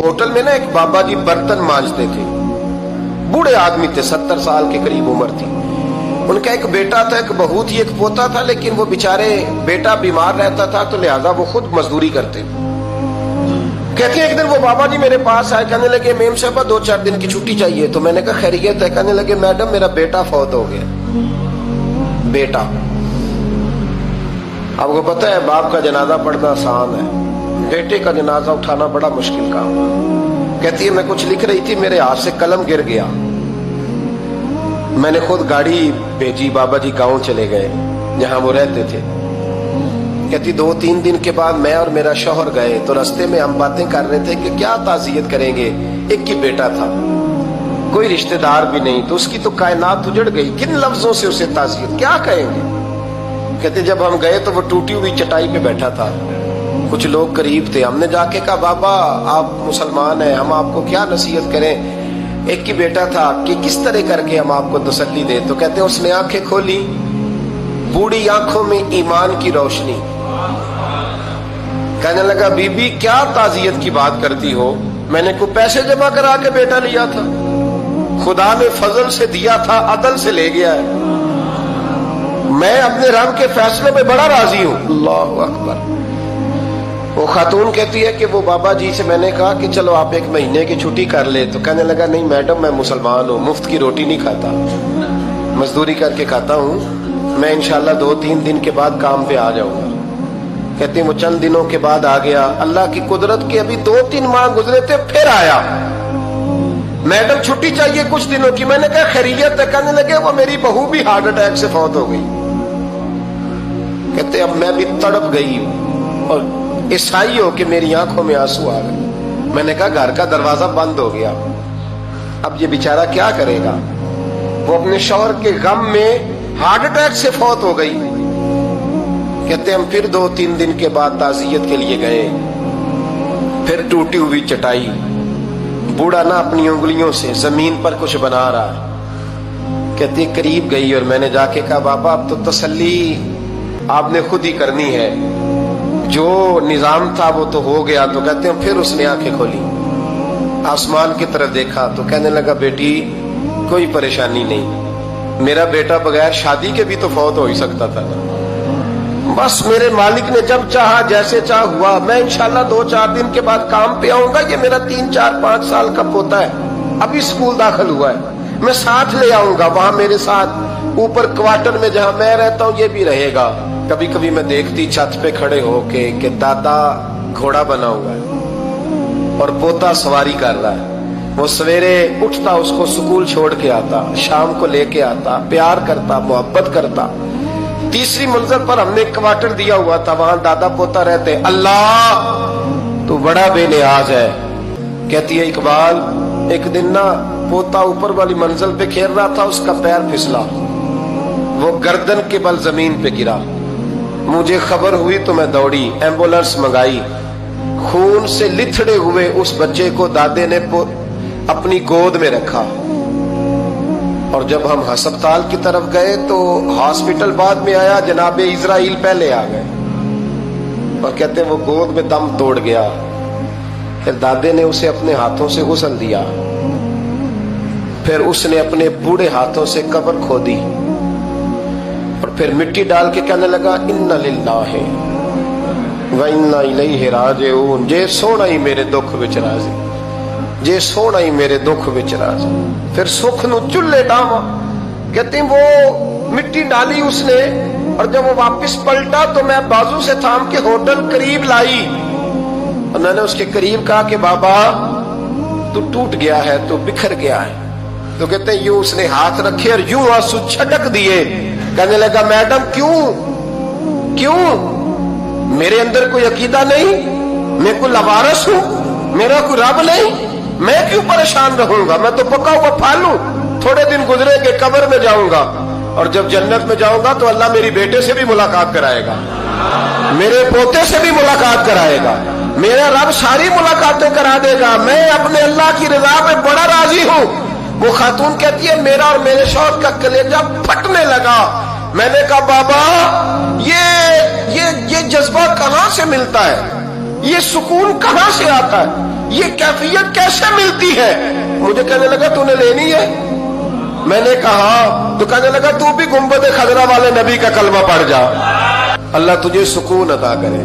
Hotel میں نا ایک بابا جی برتن مانجتے تھے، بوڑھے آدمی تھے، 70 سال کے قریب عمر تھی. ان کا ایک بیٹا تھا، ایک بہو تھی، ایک پوتا تھا، لیکن وہ بیچارے بیٹا بیمار رہتا تھا تو لہذا وہ خود مزدوری کرتے. کہتے ہیں ایک دن وہ بابا جی میرے پاس آئے، کہنے لگے میم صاحبہ 2-4 دن کی چھٹی چاہیے. تو میں نے کہا خیریت ہے؟ کہنے لگے میڈم میرا بیٹا فوت ہو گیا. بیٹا، آپ کو پتہ ہے باپ کا جنازہ پڑھنا آسان ہے، بیٹے کا جنازہ اٹھانا بڑا مشکل کام. کہتی ہے میں کچھ لکھ رہی تھی، میرے ہاتھ سے قلم گر گیا، میں نے خود گاڑی بھیجی، بابا جی گاؤں چلے گئے جہاں وہ رہتے تھے. کہتی 2-3 دن کے بعد میں اور میرا شوہر گئے تو رستے میں ہم باتیں کر رہے تھے کہ کیا تعزیت کریں گے. ایک ہی بیٹا تھا، کوئی رشتہ دار بھی نہیں، تو اس کی تو کائنات اجڑ گئی، کن لفظوں سے اسے تعزیت کیا کہیں گے. کہتے جب ہم گئے تو وہ ٹوٹی ہوئی چٹائی پہ بیٹھا تھا، کچھ لوگ قریب تھے. ہم نے جا کے کہا بابا آپ مسلمان ہیں، ہم آپ کو کیا نصیحت کریں، ایک ہی بیٹا تھا، کہ کس طرح کر کے ہم آپ کو تسلی دیں. تو کہتے ہیں اس نے آنکھیں کھولی، بوڑھی آنکھوں میں ایمان کی روشنی. کہنے لگا بی بی کیا تعزیت کی بات کرتی ہو، میں نے کوئی پیسے جمع کرا کے بیٹا لیا تھا، خدا نے فضل سے دیا تھا، عدل سے لے گیا ہے، میں اپنے رب کے فیصلوں میں بڑا راضی ہوں. اللہ اکبر. وہ خاتون کہتی ہے کہ وہ بابا جی سے میں نے کہا کہ چلو آپ 1 مہینے کی چھٹی کر لے. تو کہنے لگا نہیں میڈم میں مسلمان ہوں، مفت کی روٹی نہیں کھاتا، مزدوری کر کے کھاتا ہوں، میں انشاءاللہ 2-3 دن کے بعد کام پہ آ جاؤں گا. کہتے ہیں وہ چند دنوں کے بعد آ گیا. اللہ کی قدرت کے ابھی 2-3 ماہ گزرے تھے، پھر آیا، میڈم چھٹی چاہیے کچھ دنوں کی. میں نے کہا خیریت ہے؟ کہنے لگے وہ میری بہو بھی ہارٹ اٹیک سے فوت ہو گئی. کہتے اب میں بھی تڑپ گئی اور عیسائی ہو کہ میری آنکھوں میں آنسو آ گئے. میں نے کہا گھر کا دروازہ بند ہو گیا، اب یہ بیچارہ کیا کرے گا. وہ اپنے شوہر کے غم میں ہارٹ اٹیک سے فوت ہو گئی. کہتے ہم پھر 2-3 دن کے بعد تعزیت کے لیے گئے، پھر ٹوٹی ہوئی چٹائی، بوڑھا نہ اپنی انگلیوں سے زمین پر کچھ بنا رہا. کہتے قریب گئی اور میں نے جا کے کہا بابا اب تو تسلی آپ نے خود ہی کرنی ہے، جو نظام تھا وہ تو ہو گیا. تو کہتے ہیں پھر اس نے آنکھیں کھولی، آسمان کی طرف دیکھا تو کہنے لگا بیٹی کوئی پریشانی نہیں، میرا بیٹا بغیر شادی کے بھی تو فوت ہو ہی سکتا تھا، بس میرے مالک نے جب چاہا جیسے چاہ ہوا. میں انشاءاللہ 2-4 دن کے بعد کام پہ آؤں گا. یہ میرا 3-4-5 سال کا پوتا ہے، ابھی اسکول داخل ہوا ہے، میں ساتھ لے آؤں گا، وہاں میرے ساتھ اوپر کوارٹر میں جہاں میں رہتا ہوں یہ بھی رہے گا. کبھی کبھی میں دیکھتی چھت پہ کھڑے ہو کے کہ دادا گھوڑا بنا ہوا ہے اور پوتا سواری کر رہا ہے. وہ سویرے اٹھتا اس کو سکول چھوڑ کے آتا، شام کو لے کے آتا، پیار کرتا، محبت کرتا. 3ری منزل پر ہم نے کوارٹر دیا ہوا تھا، وہاں دادا پوتا رہتے. اللہ تو بڑا بے نیاز ہے. کہتی ہے اقبال ایک دن نا پوتا اوپر والی منزل پہ کھیل رہا تھا، اس کا پیر پھسلا، وہ گردن کے بل زمین پہ گرا. مجھے خبر ہوئی تو میں دوڑی، ایمبولینس منگائی. خون سے لتھڑے ہوئے اس بچے کو دادے نے اپنی گود میں رکھا. اور جب ہم ہسپتال کی طرف گئے تو ہاسپٹل بعد میں آیا، جناب اسرائیل پہلے آ گئے اور کہتے ہیں وہ گود میں دم توڑ گیا. پھر دادے نے اسے اپنے ہاتھوں سے غسل دیا، پھر اس نے اپنے بوڑھے ہاتھوں سے قبر کھودی اور پھر مٹی ڈال کے کہنے لگا انا للہ و انا الیہ راجعون. جے سونا ہی میرے دکھ وچ راضی، جے سونا ہی میرے دکھ وچ راضی. پھر سکھ نو چولہے ڈاواں. کہتے ہیں وہ مٹی ڈالی اس نے اور جب وہ واپس پلٹا تو میں بازو سے تھام کے ہوٹل قریب لائی اور میں نے اس کے قریب کہا کہ بابا تو ٹوٹ گیا ہے، تو بکھر گیا ہے. تو کہتے ہیں یوں اس نے ہاتھ رکھے اور یوں آنسو چھٹک دیے. کہنے لگا میڈم کیوں میرے اندر کوئی عقیدہ نہیں، میں کوئی لوارث ہوں، میرا کوئی رب نہیں، میں کیوں پریشان رہوں گا، میں تو پکا ہوا پھل ہوں. تھوڑے دن گزرے کہ قبر میں جاؤں گا اور جب جنت میں جاؤں گا تو اللہ میری بیٹے سے بھی ملاقات کرائے گا، میرے پوتے سے بھی ملاقات کرائے گا، میرا رب ساری ملاقاتیں کرا دے گا. میں اپنے اللہ کی رضا پہ بڑا راضی ہوں. وہ خاتون کہتی ہے میرا اور میرے شوہر کا کلیجہ پھٹنے لگا. میں نے کہا بابا یہ جذبہ کہاں سے ملتا ہے، یہ سکون کہاں سے آتا ہے، یہ کیفیت کیسے ملتی ہے؟ مجھے کہنے لگا تو نے لینی ہے؟ میں نے کہا تو کہنے لگا تو بھی گنبد خضرا والے نبی کا کلمہ پڑھ جا، اللہ تجھے سکون عطا کرے۔